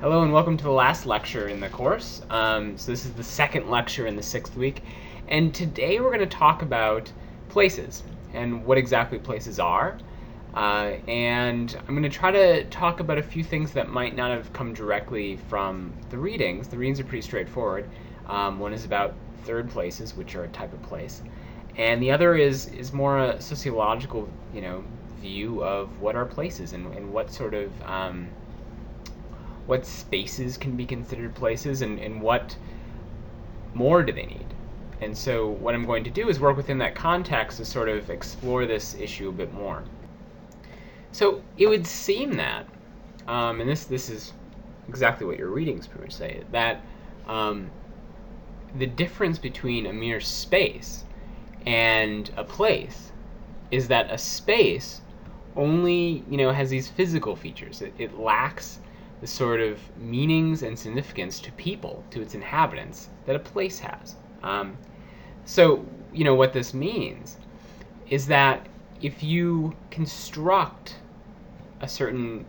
Hello and welcome to the last lecture in the course. So this is the second lecture in the 6th week, and today we're going to talk about places and what exactly places are. And I'm going to try to talk about a few things that might not have come directly from the readings. The readings are pretty straightforward. One is about third places, which are a type of place, and the other is more a sociological, view of what are places and what sort of what spaces can be considered places, and what more do they need. And so what I'm going to do is work within that context to sort of explore this issue a bit more. So it would seem that, and this is exactly what your readings pretty much say, that the difference between a mere space and a place is that a space only has these physical features. It lacks the sort of meanings and significance to people, to its inhabitants, that a place has. So what this means is that if you construct a certain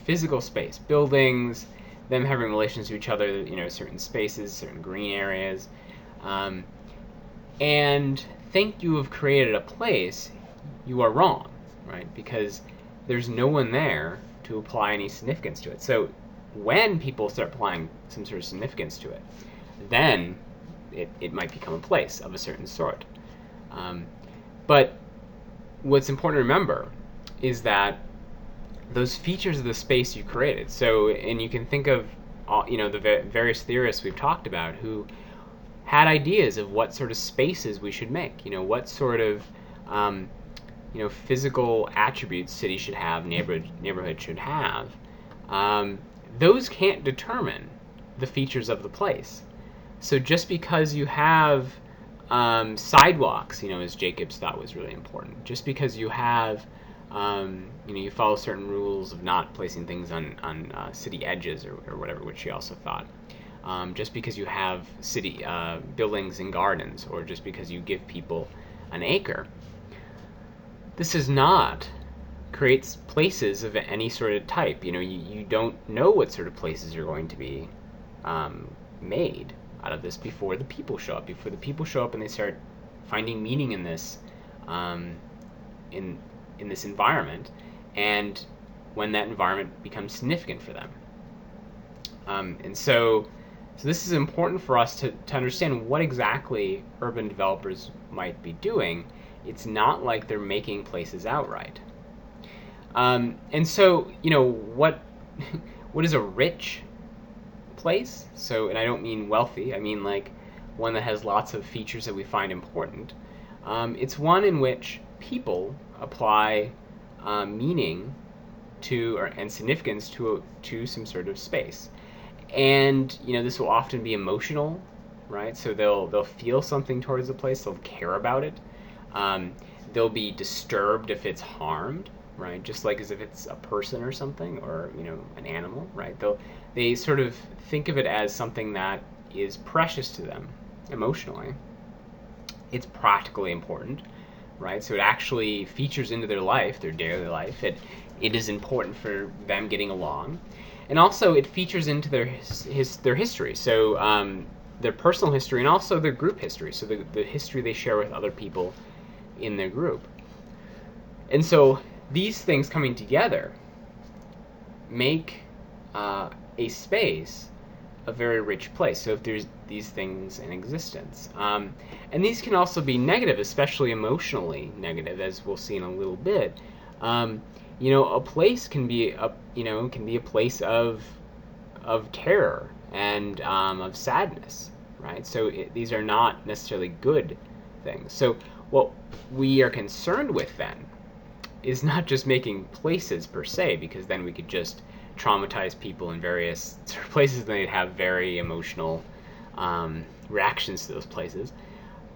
physical space, buildings, them having relations to each other, certain spaces, certain green areas, and think you have created a place, you are wrong, right? Because there's no one there to apply any significance to it. So when people start applying some sort of significance to it, then it might become a place of a certain sort. But what's important to remember is that those features of the space you created, and you can think of the various theorists we've talked about who had ideas of what sort of spaces we should make, what sort of physical attributes cities should have, neighborhood should have. Those can't determine the features of the place. So just because you have sidewalks, as Jacobs thought was really important, just because you have you follow certain rules of not placing things on city edges or whatever, which he also thought. Just because you have city buildings and gardens, or just because you give people an acre, this does not create places of any sort of type. You don't know what sort of places are going to be made out of this before the people show up. Before the people show up and they start finding meaning in this, in this environment, and when that environment becomes significant for them. And so this is important for us to understand what exactly urban developers might be doing. It's not like they're making places outright. And so, what is a rich place? So, and I don't mean wealthy, I mean like one that has lots of features that we find important. It's one in which people apply meaning and significance to some sort of space. And this will often be emotional, right? So they'll feel something towards the place, they'll care about it. They'll be disturbed if it's harmed, right? Just like as if it's a person or something, or an animal, right? They sort of think of it as something that is precious to them emotionally. It's practically important, right? So it actually features into their life, their daily life. It is important for them getting along, and also it features into their history. So their personal history and also their group history. So the history they share with other people in their group. And so these things coming together make a space a very rich place. So if there's these things in existence, and these can also be negative, especially emotionally negative, as we'll see in a little bit. A place can be a place of terror and of sadness, right? So these are not necessarily good things. So what we are concerned with then is not just making places per se, because then we could just traumatize people in various sort of places and they'd have very emotional reactions to those places,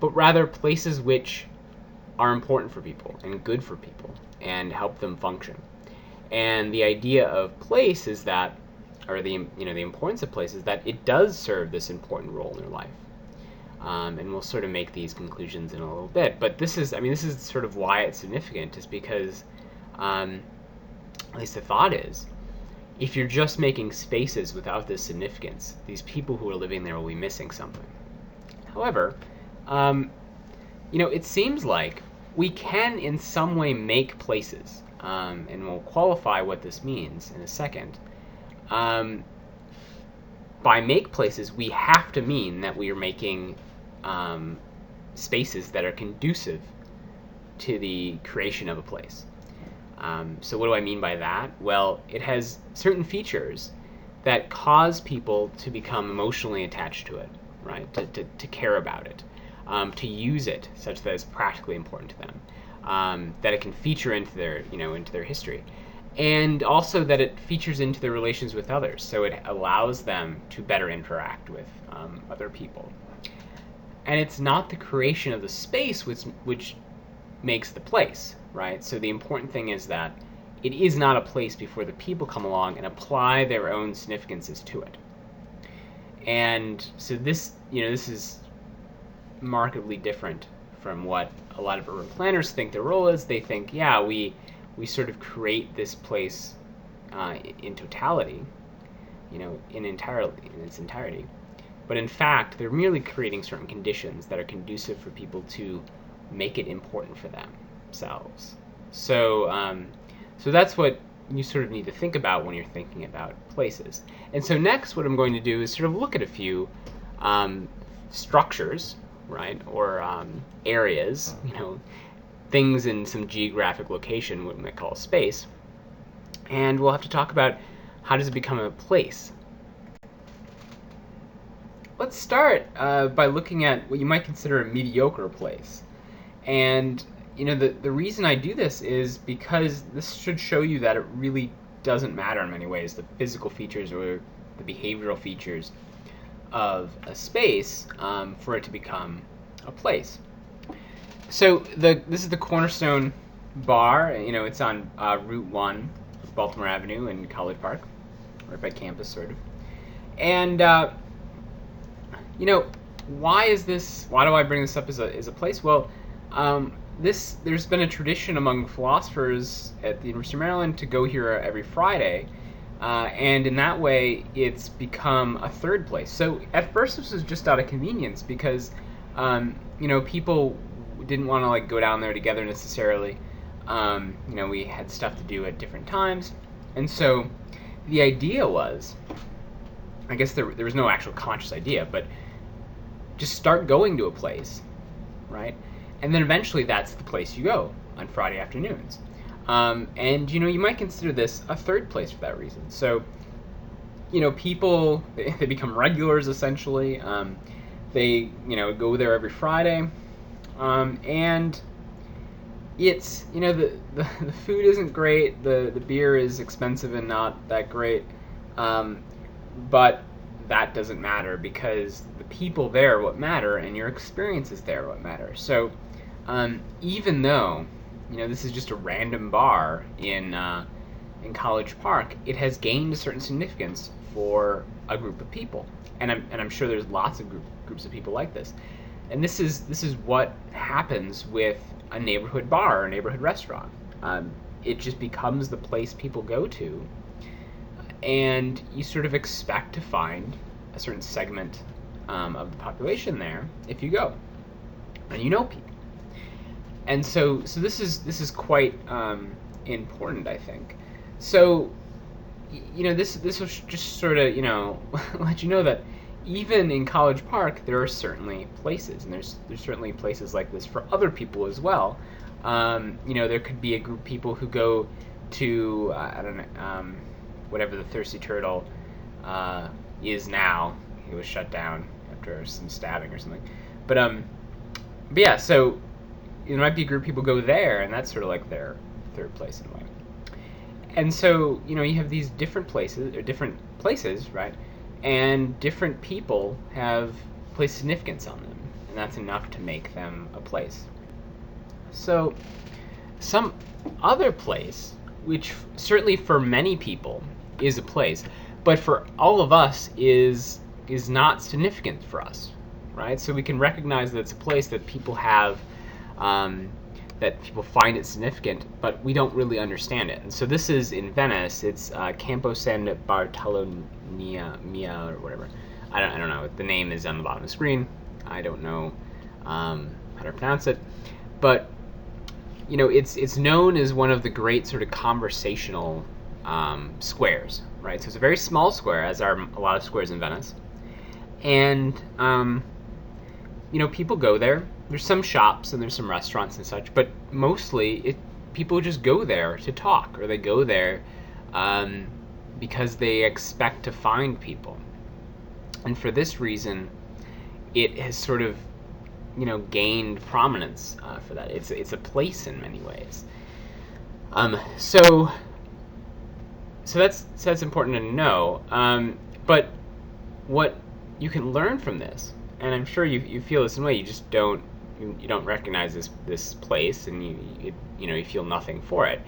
but rather places which are important for people and good for people and help them function. And the idea of place is that, or the importance of place is that it does serve this important role in their life. And we'll sort of make these conclusions in a little bit. But this is sort of why it's significant, is because, at least the thought is if you're just making spaces without this significance, these people who are living there will be missing something. However, it seems like we can in some way make places, and we'll qualify what this means in a second. By make places, we have to mean that we are making spaces that are conducive to the creation of a place. So what do I mean by that? Well, it has certain features that cause people to become emotionally attached to it, right? To care about it, to use it such that it's practically important to them, that it can feature into their history, and also that it features into their relations with others, so it allows them to better interact with other people. And it's not the creation of the space which makes the place, right? So the important thing is that it is not a place before the people come along and apply their own significances to it. And so this is markedly different from what a lot of urban planners think their role is. They think, yeah, we sort of create this place in totality, in its entirety. But in fact, they're merely creating certain conditions that are conducive for people to make it important for themselves. So that's what you sort of need to think about when you're thinking about places. And so next, what I'm going to do is sort of look at a few structures, right, or areas, things in some geographic location, what we might call space, and we'll have to talk about how does it become a place. Let's start by looking at what you might consider a mediocre place. And the reason I do this is because this should show you that it really doesn't matter in many ways, the physical features or the behavioral features of a space for it to become a place. So this is the Cornerstone Bar. It's on Route 1, Baltimore Avenue in College Park, right by campus, sort of. And why do I bring this up as a place? Well, there's been a tradition among philosophers at the University of Maryland to go here every Friday, and in that way, it's become a third place. So at first, this was just out of convenience because people didn't want to go down there together necessarily. We had stuff to do at different times, and so the idea was, I guess there was no actual conscious idea, but just start going to a place, right? And then eventually that's the place you go on Friday afternoons. And you might consider this a third place for that reason. So, people, they become regulars essentially. They, go there every Friday. And it's, the food isn't great, the beer is expensive and not that great. But that doesn't matter because the people there are what matter and your experiences there are what matter. So even though this is just a random bar in College Park, it has gained a certain significance for a group of people, and I'm sure there's lots of groups of people like this. And this is what happens with a neighborhood bar or a neighborhood restaurant. It just becomes the place people go to, and you sort of expect to find a certain segment of the population there if you go, and people. And so this is quite important, I think. So this will just sort of let you know that even in College Park there are certainly places, and there's certainly places like this for other people as well. There could be a group of people who go to I don't know, whatever the Thirsty Turtle is now. It was shut down after some stabbing or something. But yeah, so there might be a group of people go there, and that's sort of like their third place in a way. And so you have these different places, right? And different people have placed significance on them, and that's enough to make them a place. So some other place, which certainly for many people is a place, but for all of us is not significant for us, right? So we can recognize that it's a place that people have that people find it significant, but we don't really understand it. And so this is in Venice. It's Campo San Bartolomeo or whatever. I don't know. The name is on the bottom of the screen. I don't know how to pronounce it, but it's known as one of the great sort of conversational squares, right? So it's a very small square, as are a lot of squares in Venice, and people go there. There's some shops and there's some restaurants and such, but mostly people just go there to talk, or they go there because they expect to find people. And for this reason, it has sort of gained prominence for that. It's a place in many ways. So that's important to know. But what you can learn from this, and I'm sure you feel this in a way, you just don't recognize this place, and you feel nothing for it,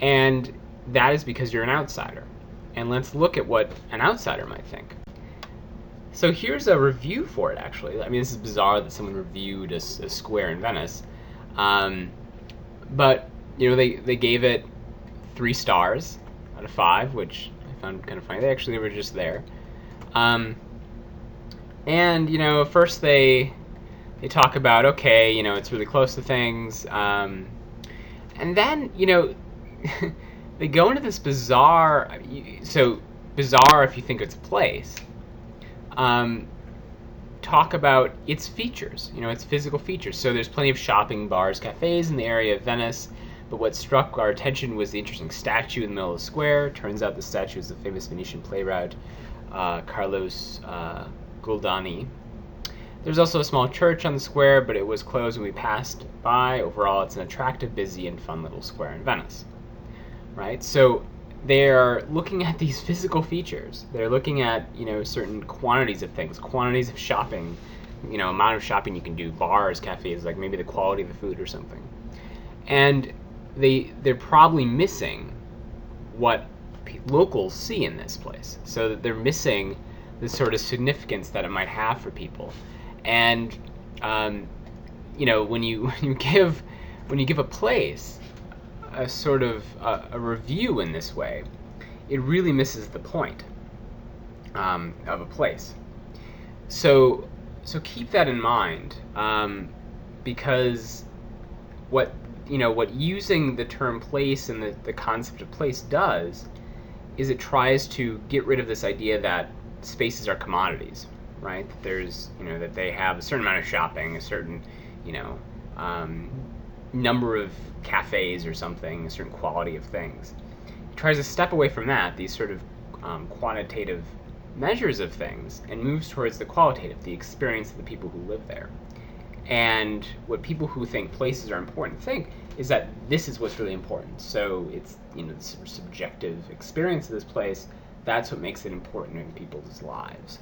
and that is because you're an outsider. And let's look at what an outsider might think. So here's a review for it, actually. I mean, this is bizarre that someone reviewed a square in Venice, but they gave it 3 stars out of 5, which I found kind of funny. They were just there, and first they talk about, okay, it's really close to things, and then they go into this bizarre, bizarre if you think it's a place, talk about its features, its physical features. So there's plenty of shopping, bars, cafes in the area of Venice, but what struck our attention was the interesting statue in the middle of the square. Turns out the statue is the famous Venetian playwright Carlos Guldani. There's also a small church on the square, but it was closed when we passed by. Overall, it's an attractive, busy, and fun little square in Venice, right? So they're looking at these physical features. They're looking at, certain quantities of things, quantities of shopping, amount of shopping you can do, bars, cafes, like maybe the quality of the food or something. And they're probably missing what locals see in this place. So that they're missing the sort of significance that it might have for people. And when you give a place a sort of a review in this way, it really misses the point of a place. So keep that in mind, because what using the term place and the concept of place does is it tries to get rid of this idea that spaces are commodities, right? That there's that they have a certain amount of shopping, a certain number of cafes or something, a certain quality of things. It tries to step away from that, these sort of quantitative measures of things, and moves towards the qualitative, the experience of the people who live there. And what people who think places are important think is that this is what's really important. So it's the sort of subjective experience of this place. That's what makes it important in people's lives.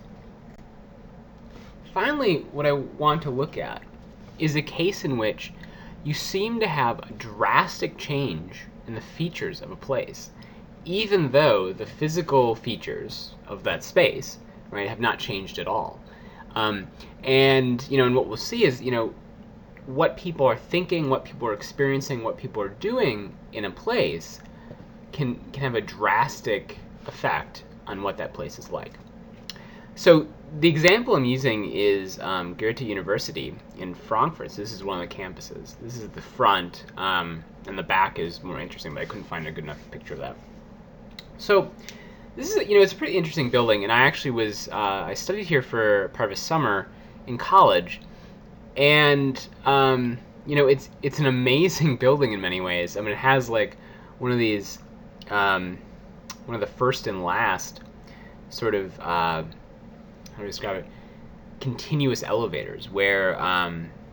Finally, what I want to look at is a case in which you seem to have a drastic change in the features of a place, even though the physical features of that space, right, have not changed at all. And what we'll see is, what people are thinking, what people are experiencing, what people are doing in a place can have a drastic effect on what that place is like. So the example I'm using is Goethe University in Frankfurt. So this is one of the campuses. This is the front, and the back is more interesting, but I couldn't find a good enough picture of that. So this is, it's a pretty interesting building, and I actually I studied here for part of a summer in college, and it's an amazing building in many ways. I mean, it has like one of these, one of the first and last sort of, how to describe it, continuous elevators where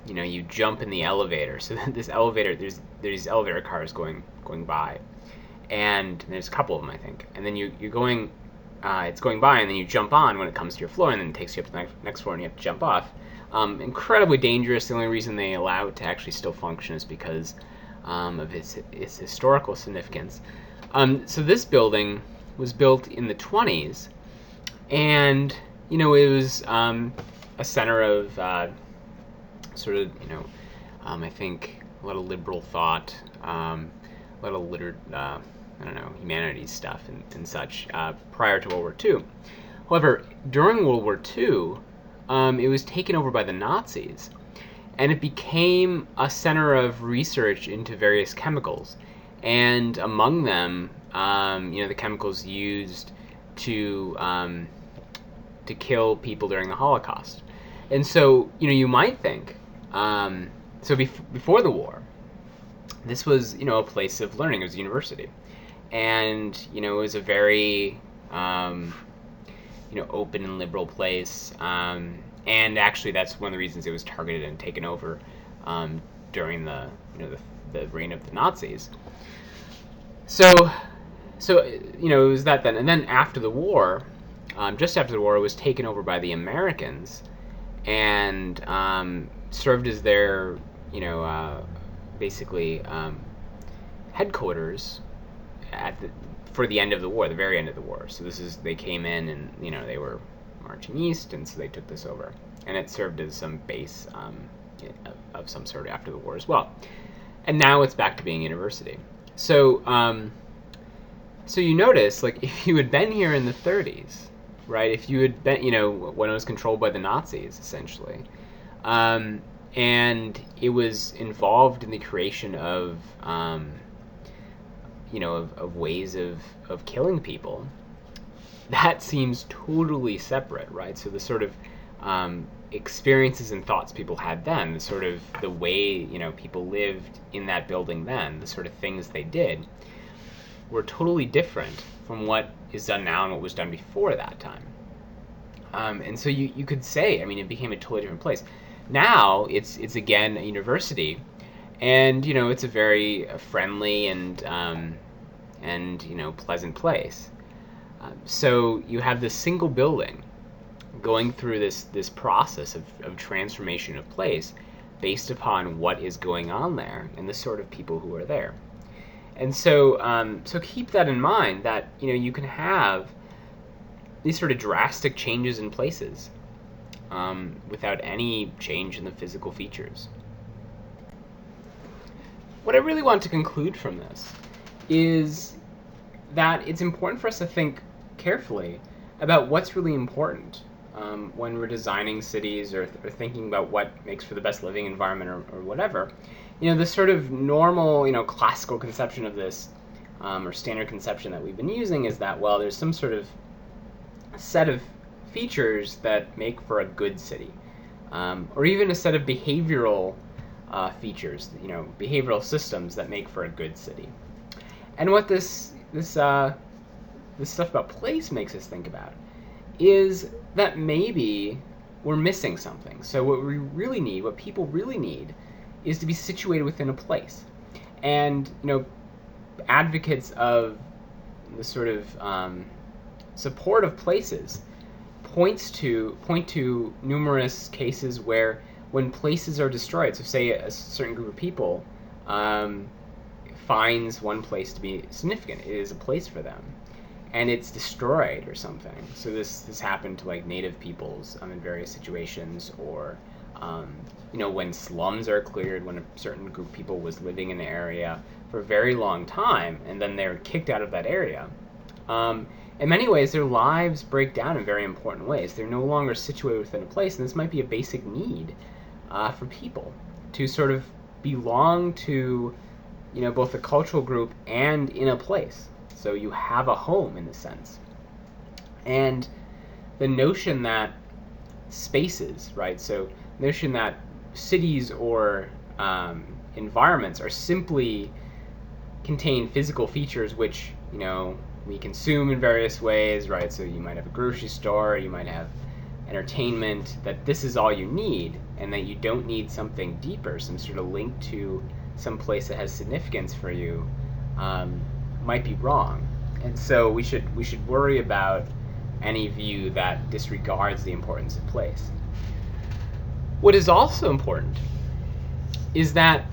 you jump in the elevator. So this elevator, there's these elevator cars going by, and there's a couple of them, I think. And then you're going, it's going by, and then you jump on when it comes to your floor, and then it takes you up to the next floor, and you have to jump off. Incredibly dangerous. The only reason they allow it to actually still function is because of its historical significance. So this building was built in the 1920s, and it was a center of sort of I think liberal thought, a lot of humanities stuff and such prior to World War II. However, during World War II, it was taken over by the Nazis, and it became a center of research into various chemicals, and among them, the chemicals used to kill people during the Holocaust. And so, you might think, before the war, this was, a place of learning. It was a university, and it was a very open and liberal place. And actually, that's one of the reasons it was targeted and taken over during the reign of the Nazis. So it was that then, and then after the war, just after the war, it was taken over by the Americans, and served as their basically headquarters for the end of the war, the very end of the war. So they came in and they were marching east, and so they took this over, and it served as some base of some sort after the war as well. And now it's back to being a university. So you notice, like, if you had been here in the 30s, right? If you had been, when it was controlled by the Nazis, essentially, and it was involved in the creation of ways of killing people, that seems totally separate, right? So the sort of experiences and thoughts people had then, the way people lived in that building then, the sort of things they did, were totally different from what is done now and what was done before that time. And so you could say, it became a totally different place. Now it's again a university, and it's a very friendly and pleasant place. So you have this single building going through this process of transformation of place based upon what is going on there and the sort of people who are there. And so keep that in mind, that you can have these sort of drastic changes in places without any change in the physical features. What I really want to conclude from this is that it's important for us to think carefully about what's really important when we're designing cities or thinking about what makes for the best living environment or whatever. The sort of normal, classical conception of this, or standard conception that we've been using, is that, well, there's some sort of set of features that make for a good city, or even a set of behavioral features, behavioral systems that make for a good city. And what this stuff about place makes us think about is that maybe we're missing something. So what people really need, is to be situated within a place. And advocates of the sort of support of places point to numerous cases where, when places are destroyed, so say a certain group of people finds one place to be significant, it is a place for them, and it's destroyed or something. So this happened to native peoples in various situations, or when slums are cleared, when a certain group of people was living in the area for a very long time, and then they're kicked out of that area. In many ways, their lives break down in very important ways. They're no longer situated within a place, and this might be a basic need for people to sort of belong to, both a cultural group and in a place. So you have a home, in a sense. And the notion that spaces, right? So the notion that cities or environments are simply contain physical features which, we consume in various ways, right? So you might have a grocery store, you might have entertainment, that this is all you need, and that you don't need something deeper, some sort of link to some place that has significance for you, might be wrong. And so we should worry about any view that disregards the importance of place. What is also important is that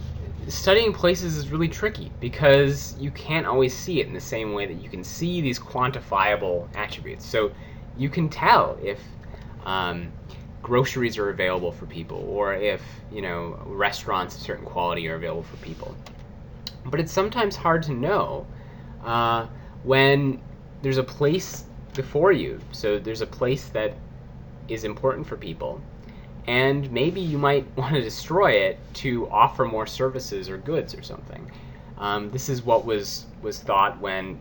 studying places is really tricky, because you can't always see it in the same way that you can see these quantifiable attributes. So you can tell if groceries are available for people, or if restaurants of certain quality are available for people. But it's sometimes hard to know when there's a place before you. So there's a place that is important for people, and maybe you might want to destroy it to offer more services or goods or something. This is what was thought when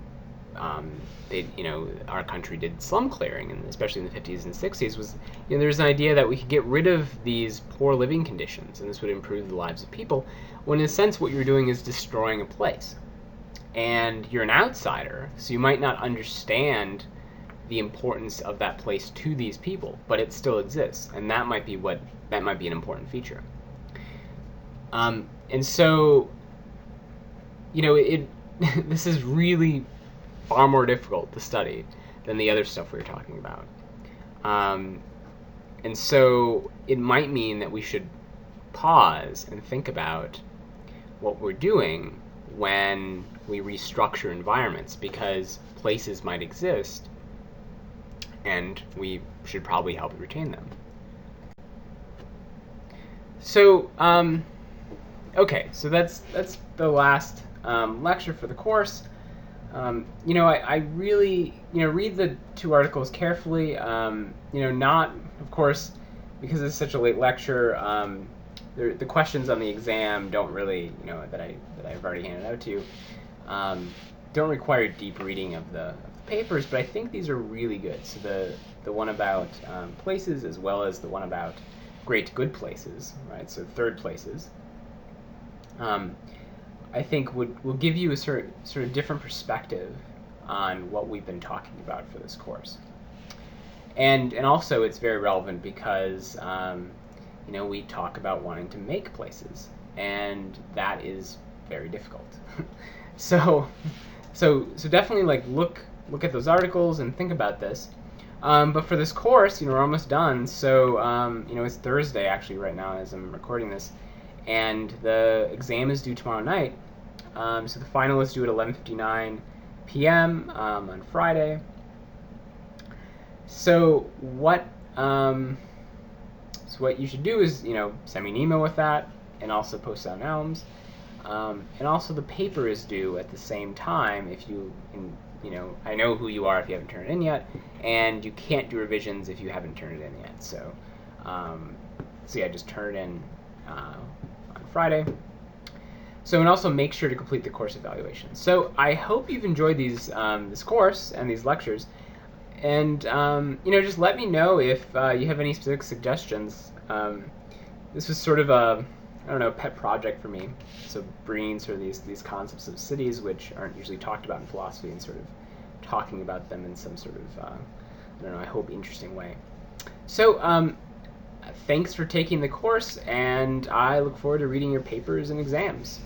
our country did slum clearing, and especially in the 50s and 60s, was there's an idea that we could get rid of these poor living conditions, and this would improve the lives of people, when in a sense what you're doing is destroying a place. And you're an outsider, so you might not understand the importance of that place to these people, but it still exists, and that might be an important feature. And so, this is really far more difficult to study than the other stuff we were talking about. And so it might mean that we should pause and think about what we're doing when we restructure environments, because places might exist and we should probably help retain them. So, okay, so that's the last lecture for the course. I really, read the 2 articles carefully. Not, of course, because it's such a late lecture, the questions on the exam don't really, that I've already handed out to you, don't require deep reading of the papers, but I think these are really good. So the one about places, as well as the one about great good places, right? So third places, I think will give you a sort of different perspective on what we've been talking about for this course. And also it's very relevant because we talk about wanting to make places, and that is very difficult. so definitely look at those articles and think about this. But for this course, we're almost done. So it's Thursday actually right now as I'm recording this, and the exam is due tomorrow night. So the final is due at 11:59 p.m. On Friday. So what you should do is send me an email with that, and also post it on Elms. And also the paper is due at the same time if I know who you are if you haven't turned it in yet, and you can't do revisions if you haven't turned it in yet. So yeah, just turn it in on Friday. So, and also make sure to complete the course evaluation. So I hope you've enjoyed this course and these lectures, and just let me know if you have any specific suggestions. This was sort of a pet project for me. So bringing sort of these concepts of cities, which aren't usually talked about in philosophy, and sort of talking about them in some sort of I hope interesting way. So thanks for taking the course, and I look forward to reading your papers and exams.